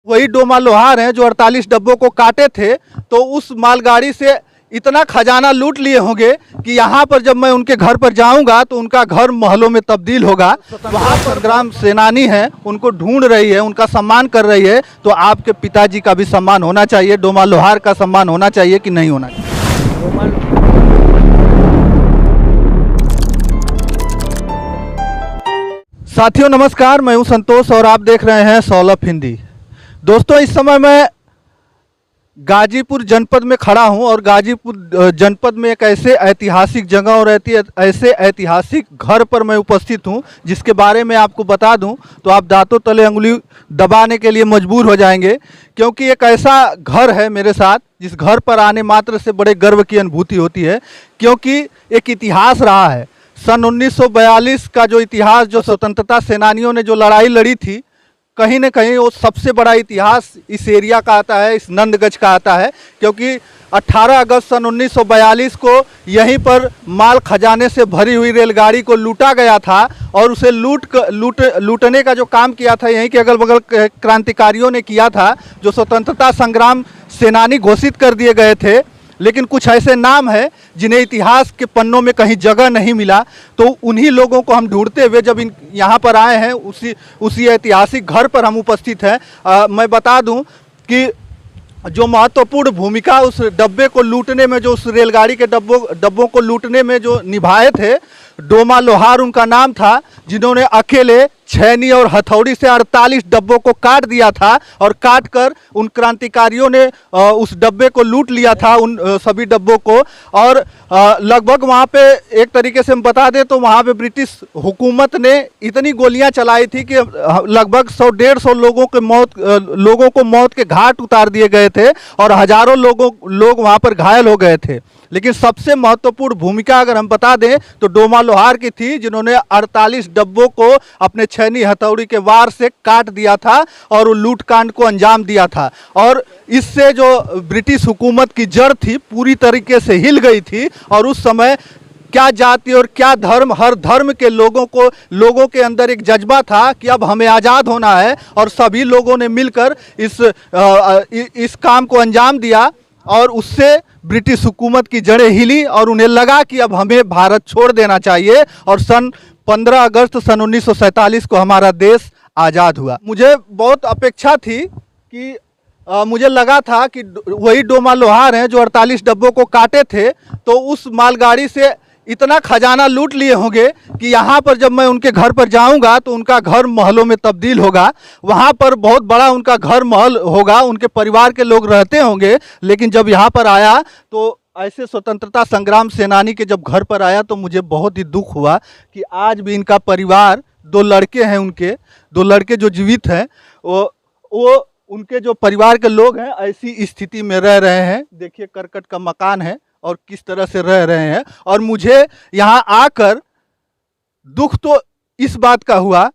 वही डोमा लोहार हैं जो 48 डब्बों को काटे थे, तो उस मालगाड़ी से इतना खजाना लूट लिए होंगे कि यहाँ पर जब मैं उनके घर पर जाऊंगा तो उनका घर महलों में तब्दील होगा। वहाँ संग्राम सेनानी हैं, उनको ढूंढ रही है, उनका सम्मान कर रही है, तो आपके पिताजी का भी सम्मान होना चाहिए, डोमा लोहार का सम्मान होना चाहिए कि नहीं होना चाहिए? साथियों नमस्कार, मैं हूं संतोष और आप देख रहे हैं सौलभ हिंदी। दोस्तों, इस समय मैं गाजीपुर जनपद में खड़ा हूं और गाजीपुर जनपद में एक ऐसे ऐतिहासिक जगह और ऐसे ऐतिहासिक घर पर मैं उपस्थित हूं जिसके बारे में आपको बता दूं तो आप दांतों तले उंगली दबाने के लिए मजबूर हो जाएंगे, क्योंकि एक ऐसा घर है मेरे साथ जिस घर पर आने मात्र से बड़े गर्व की अनुभूति होती है, क्योंकि एक इतिहास रहा है। सन 1942 का जो इतिहास, जो स्वतंत्रता सेनानियों ने जो लड़ाई लड़ी थी, कहीं न कहीं वो सबसे बड़ा इतिहास इस एरिया का आता है, इस नंदगंज का आता है, क्योंकि 18 अगस्त सन 1942 को यहीं पर माल खजाने से भरी हुई रेलगाड़ी को लूटा गया था और उसे लूटने का जो काम किया था यहीं के अगल बगल क्रांतिकारियों ने किया था, जो स्वतंत्रता संग्राम सेनानी घोषित कर दिए गए थे। लेकिन कुछ ऐसे नाम हैं जिन्हें इतिहास के पन्नों में कहीं जगह नहीं मिला, तो उन्हीं लोगों को हम ढूंढते हुए जब यहाँ पर आए हैं, उसी ऐतिहासिक घर पर हम उपस्थित हैं। मैं बता दूं कि जो महत्वपूर्ण भूमिका उस डब्बे को लूटने में, जो उस रेलगाड़ी के डब्बों को लूटने में जो निभाए थे, डोमा लोहार उनका नाम था, जिन्होंने अकेले छेनी और हथौड़ी से 48 डब्बों को काट दिया था और काट कर उन क्रांतिकारियों ने उस डब्बे को लूट लिया था, उन सभी डब्बों को। और लगभग वहाँ पे एक तरीके से हम बता दें तो वहाँ पे ब्रिटिश हुकूमत ने इतनी गोलियां चलाई थी कि लगभग 100-150 लोगों को मौत के घाट उतार दिए गए थे और हजारों लोग वहाँ पर घायल हो गए थे। लेकिन सबसे महत्वपूर्ण भूमिका अगर हम बता दें तो डोमा लोहार की थी, जिन्होंने 48 डब्बों को अपने छेनी हथौड़ी के वार से काट दिया था और वो लूटकांड को अंजाम दिया था। और इससे जो ब्रिटिश हुकूमत की जड़ थी पूरी तरीके से हिल गई थी और उस समय क्या जाति और क्या धर्म, हर धर्म के लोगों के अंदर एक जज्बा था कि अब हमें आज़ाद होना है, और सभी लोगों ने मिलकर इस काम को अंजाम दिया और उससे ब्रिटिश हुकूमत की जड़ें हिली और उन्हें लगा कि अब हमें भारत छोड़ देना चाहिए। और सन 15 अगस्त सन 1947 को हमारा देश आज़ाद हुआ। मुझे बहुत अपेक्षा थी कि मुझे लगा था कि वही डोमा लोहार हैं जो 48 डब्बों को काटे थे, तो उस मालगाड़ी से इतना खजाना लूट लिए होंगे कि यहाँ पर जब मैं उनके घर पर जाऊँगा तो उनका घर महलों में तब्दील होगा। वहाँ पर बहुत बड़ा उनका घर महल होगा, उनके परिवार के लोग रहते होंगे। लेकिन जब यहाँ पर आया तो ऐसे स्वतंत्रता संग्राम सेनानी के जब घर पर आया तो मुझे बहुत ही दुख हुआ कि आज भी इनका परिवार, 2 लड़के हैं उनके, 2 लड़के जो जीवित हैं, वो उनके जो परिवार के लोग हैं ऐसी स्थिति में रह रहे हैं। देखिए करकट का मकान है और किस तरह से रह रहे हैं। और मुझे यहाँ आकर दुख तो इस बात का हुआ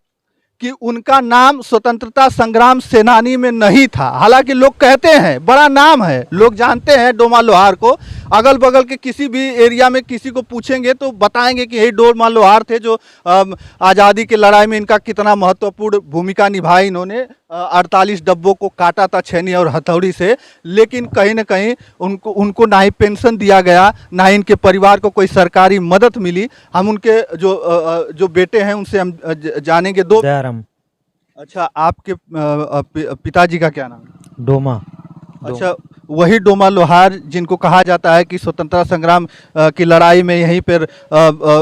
कि उनका नाम स्वतंत्रता संग्राम सेनानी में नहीं था। हालांकि लोग कहते हैं बड़ा नाम है, लोग जानते हैं डोमा लोहार को, अगल बगल के किसी भी एरिया में किसी को पूछेंगे तो बताएंगे कि यही डोमा लोहार थे जो आज़ादी की लड़ाई में इनका कितना महत्वपूर्ण भूमिका निभाई। इन्होंने 48 डब्बों को काटा था छेनी और हथौड़ी से। लेकिन कहीं ना कहीं उनको ना ही पेंशन दिया गया, ना ही इनके परिवार को कोई सरकारी मदद मिली। हम उनके जो बेटे हैं उनसे हम जानेंगे। अच्छा, आपके पिताजी का क्या नाम है? डोमा। अच्छा, वही डोमा लोहार जिनको कहा जाता है कि स्वतंत्रता संग्राम की लड़ाई में यहीं पर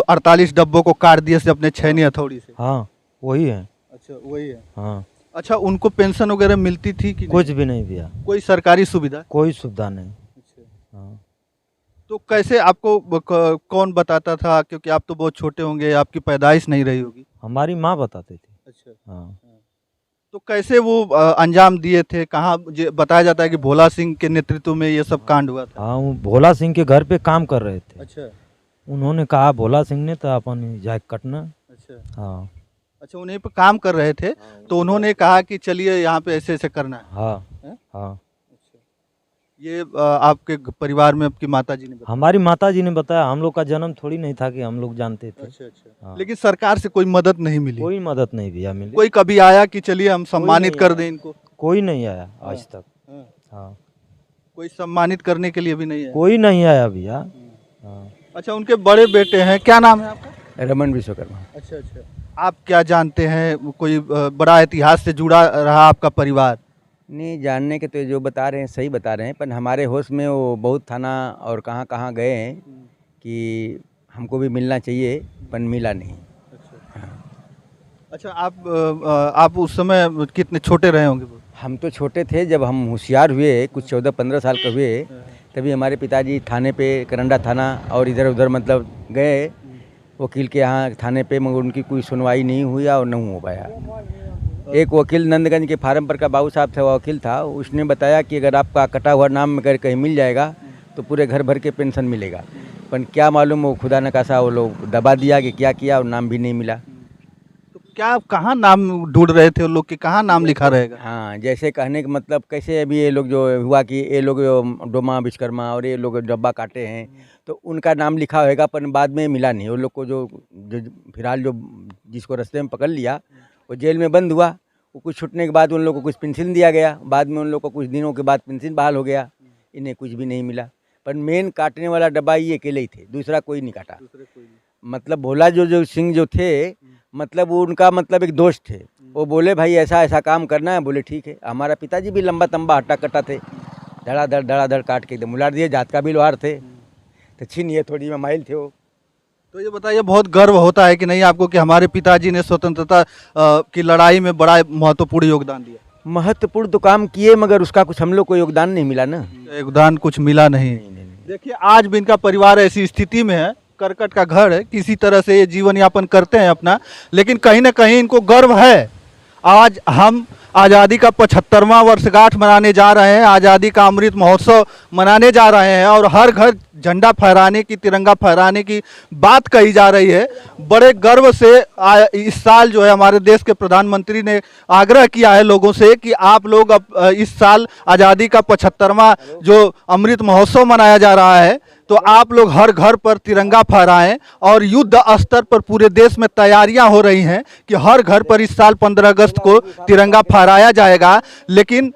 48 डब्बों को काट दिए से अपने छेनी हथौड़ी से। हाँ, वही है। अच्छा, वही है। हाँ। अच्छा, उनको पेंशन वगैरह मिलती थी कि कुछ भी नहीं दिया? कोई सरकारी सुविधा? कोई सुविधा नहीं। अच्छा। हाँ। तो कैसे आपको कौन बताता था, क्योंकि आप तो बहुत छोटे होंगे, आपकी पैदाइश नहीं रही होगी? हमारी माँ बताती थी। अच्छा। हाँ। तो कैसे वो अंजाम दिए थे? कहाँ बताया जाता है कि भोला सिंह के नेतृत्व में ये सब कांड हुआ था? हाँ, वो भोला सिंह के घर पे काम कर रहे थे। अच्छा। उन्होंने कहा भोला सिंह ने तो अपन जाए कटना। अच्छा। हाँ। अच्छा, उन्हीं पे काम कर रहे थे तो उन्होंने कहा कि चलिए यहाँ पे ऐसे ऐसे करना है। हाँ। है? हाँ। अच्छा, ये आपके परिवार में आपकी माताजी ने बताया? हमारी माताजी ने बताया, हम लोग का जन्म थोड़ी नहीं था कि हम लोग जानते थे। अच्छा अच्छा। हाँ। लेकिन सरकार से कोई मदद नहीं मिली? कोई मदद नहीं भैया मिली। कोई कभी आया कि चलिए हम सम्मानित कर दें इनको? कोई नहीं आया आज तक। हाँ। हाँ, कोई सम्मानित करने के लिए भी नहीं है? कोई नहीं आया भैया। हाँ, अच्छा, उनके बड़े बेटे हैं, क्या नाम है आपका? रमन विश्वकर्मा। अच्छा अच्छा, आप क्या जानते हैं? कोई बड़ा इतिहास से जुड़ा रहा आपका परिवार? नहीं, जानने के तो जो बता रहे हैं सही बता रहे हैं, पर हमारे होश में वो बहुत थाना और कहाँ कहाँ गए हैं कि हमको भी मिलना चाहिए, पर मिला नहीं। अच्छा, आप उस समय कितने छोटे रहे होंगे? हम तो छोटे थे जब हम होशियार हुए, कुछ 14-15 साल के हुए, तभी हमारे पिताजी थाने पे, करंडा थाना और इधर उधर मतलब गए वकील के यहाँ थाने पे, मगर उनकी कोई सुनवाई नहीं हुई और नहीं हो पाया। एक वकील नंदगंज के फार्म पर का बाबू साहब था, वकील था, उसने बताया कि अगर आपका कटा हुआ नाम अगर कहीं मिल जाएगा तो पूरे घर भर के पेंशन मिलेगा, पर क्या मालूम वो खुदा न खासा वो लोग दबा दिया कि क्या किया और नाम भी नहीं मिला। तो क्या कहाँ नाम ढूंढ रहे थे वो लोग, कि कहाँ नाम लिखा रहेगा? हाँ, जैसे कहने का मतलब कैसे अभी ये लोग जो हुआ कि ये लोग डोमा विश्वकर्मा और ये लोग डब्बा काटे हैं तो उनका नाम लिखा होगा, पर बाद में मिला नहीं। वो लोग को जो फिलहाल जो जिसको रास्ते में पकड़ लिया वो जेल में बंद हुआ, वो कुछ छूटने के बाद उन लोग को कुछ पेंशन दिया गया, बाद में उन लोग को कुछ दिनों के बाद पेंशन बहाल हो गया, इन्हें कुछ भी नहीं मिला। पर मेन काटने वाला डब्बा ये अकेले ही थे, दूसरा कोई नहीं काटा। मतलब भोला जो सिंह जो थे, मतलब वो उनका मतलब एक दोस्त थे, वो बोले भाई ऐसा ऐसा काम करना है, बोले ठीक है। हमारा पिताजी भी लंबा तंबा हट्टा कट्टा थे, धड़ाधड़ काट के एकदम उलाट दिए, जात का भी लोहार थे, तो छीन ये थोड़ी में माइल थे वो। तो ये बताइए, बहुत गर्व होता है कि नहीं आपको कि हमारे पिताजी ने स्वतंत्रता की लड़ाई में बड़ा महत्वपूर्ण योगदान दिया? महत्वपूर्ण तो काम किए, मगर उसका कुछ हम लोग को योगदान नहीं मिला ना। योगदान कुछ मिला नहीं। देखिए, आज भी इनका परिवार ऐसी स्थिति में है, करकट का घर है, किसी तरह से ये जीवन यापन करते हैं अपना, लेकिन कहीं ना कहीं इनको गर्व है। आज हम आज़ादी का 75वां वर्षगांठ मनाने जा रहे हैं, आज़ादी का अमृत महोत्सव मनाने जा रहे हैं और हर घर झंडा फहराने की, तिरंगा फहराने की बात कही जा रही है। बड़े गर्व से इस साल जो है हमारे देश के प्रधानमंत्री ने आग्रह किया है लोगों से कि आप लोग अब इस साल आज़ादी का 75वां जो अमृत महोत्सव मनाया जा रहा है, तो आप लोग हर घर पर तिरंगा फहराएं। और युद्ध स्तर पर पूरे देश में तैयारियां हो रही हैं कि हर घर पर इस साल 15 अगस्त को तिरंगा फहराया जाएगा। लेकिन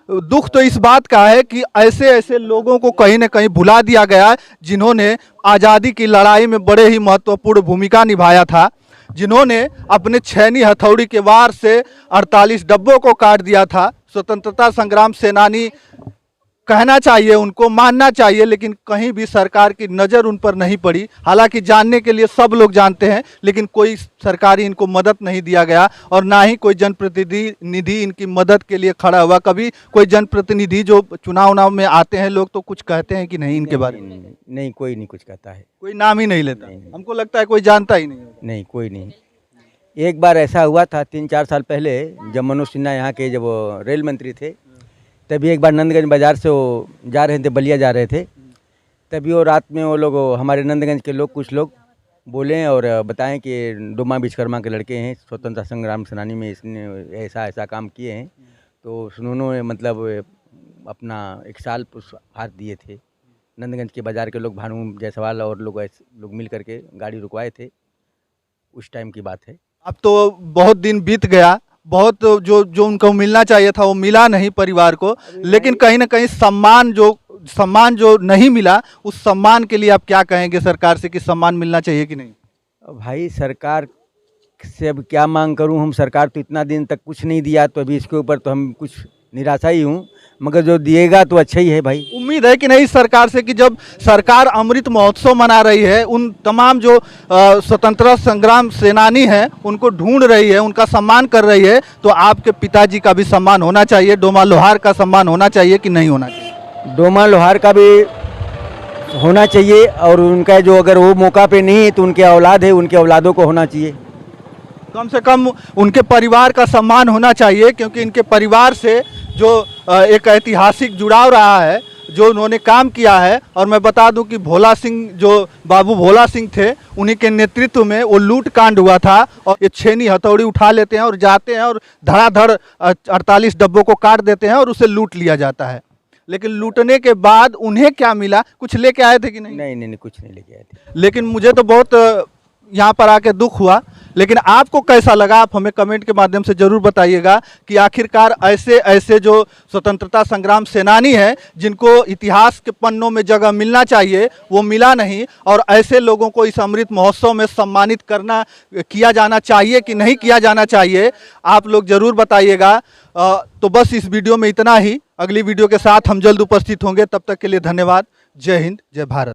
दुख तो इस बात का है कि ऐसे ऐसे लोगों को कहीं न कहीं भुला दिया गया, जिन्होंने आज़ादी की लड़ाई में बड़े ही महत्वपूर्ण भूमिका निभाया था, जिन्होंने अपने छेनी हथौड़ी के वार से 48 डब्बों को काट दिया था। स्वतंत्रता संग्राम सेनानी कहना चाहिए, उनको मानना चाहिए, लेकिन कहीं भी सरकार की नज़र उन पर नहीं पड़ी। हालांकि जानने के लिए सब लोग जानते हैं, लेकिन कोई सरकारी इनको मदद नहीं दिया गया और ना ही कोई जनप्रतिनिधि इनकी मदद के लिए खड़ा हुआ। कभी कोई जनप्रतिनिधि जो चुनाव में आते हैं लोग, तो कुछ कहते हैं कि नहीं इनके बारे में? नहीं, कोई नहीं कुछ कहता है, कोई नाम ही नहीं लेता। हमको लगता है कोई जानता ही नहीं। कोई नहीं। एक बार ऐसा हुआ था 3-4 साल पहले, जब मनोज सिन्हा यहाँ के जब रेल मंत्री थे, तभी एक बार नंदगंज बाज़ार से वो जा रहे थे, बलिया जा रहे थे, तभी वो रात में वो लोग, हमारे नंदगंज के लोग, कुछ लोग बोले और बताएं कि डोमा विश्वकर्मा के लड़के हैं, स्वतंत्रता संग्राम सेनानी में इसने ऐसा ऐसा काम किए हैं। तो उन्होंने मतलब अपना 1 साल पुरस्कार दिए थे। नंदगंज के बाज़ार के लोग, भानु जायसवाल और लोग मिल करके गाड़ी रुकवाए थे, उस टाइम की बात है। अब तो बहुत दिन बीत गया, बहुत जो उनको मिलना चाहिए था वो मिला नहीं परिवार को, लेकिन कहीं ना कहीं सम्मान जो नहीं मिला, उस सम्मान के लिए आप क्या कहेंगे सरकार से कि सम्मान मिलना चाहिए कि नहीं? भाई, सरकार से अब क्या मांग करूं हम? सरकार तो इतना दिन तक कुछ नहीं दिया, तो अभी इसके ऊपर तो हम कुछ निराशा ही हूं, मगर जो दिएगा तो अच्छा ही है भाई। उम्मीद है कि नहीं सरकार से कि जब सरकार अमृत महोत्सव मना रही है, उन तमाम जो स्वतंत्रता संग्राम सेनानी हैं उनको ढूंढ रही है, उनका सम्मान कर रही है, तो आपके पिताजी का भी सम्मान होना चाहिए, डोमा लोहार का सम्मान होना चाहिए कि नहीं होना चाहिए? डोमा लोहार का भी होना चाहिए, और उनका जो अगर वो मौका पे नहीं है तो उनके औलाद है, उनके औलादों को होना चाहिए। कम से कम उनके परिवार का सम्मान होना चाहिए, क्योंकि इनके परिवार से जो एक ऐतिहासिक जुड़ाव रहा है, जो उन्होंने काम किया है। और मैं बता दूं कि भोला सिंह, जो बाबू भोला सिंह थे, उन्हीं के नेतृत्व में वो लूट कांड हुआ था और ये छेनी हथौड़ी उठा लेते हैं और जाते हैं और धड़ाधड़ 48 डब्बों को काट देते हैं और उसे लूट लिया जाता है। लेकिन लूटने के बाद उन्हें क्या मिला? कुछ लेके आए थे कि नहीं? नहीं, कुछ नहीं लेके आए थे। लेकिन मुझे तो बहुत यहाँ पर आके दुख हुआ लेकिन आपको कैसा लगा आप हमें कमेंट के माध्यम से जरूर बताइएगा कि आखिरकार ऐसे ऐसे जो स्वतंत्रता संग्राम सेनानी हैं जिनको इतिहास के पन्नों में जगह मिलना चाहिए वो मिला नहीं, और ऐसे लोगों को इस अमृत महोत्सव में सम्मानित किया जाना चाहिए कि नहीं किया जाना चाहिए, आप लोग जरूर बताइएगा। तो बस इस वीडियो में इतना ही। अगली वीडियो के साथ हम जल्द उपस्थित होंगे, तब तक के लिए धन्यवाद। जय हिंद, जय भारत।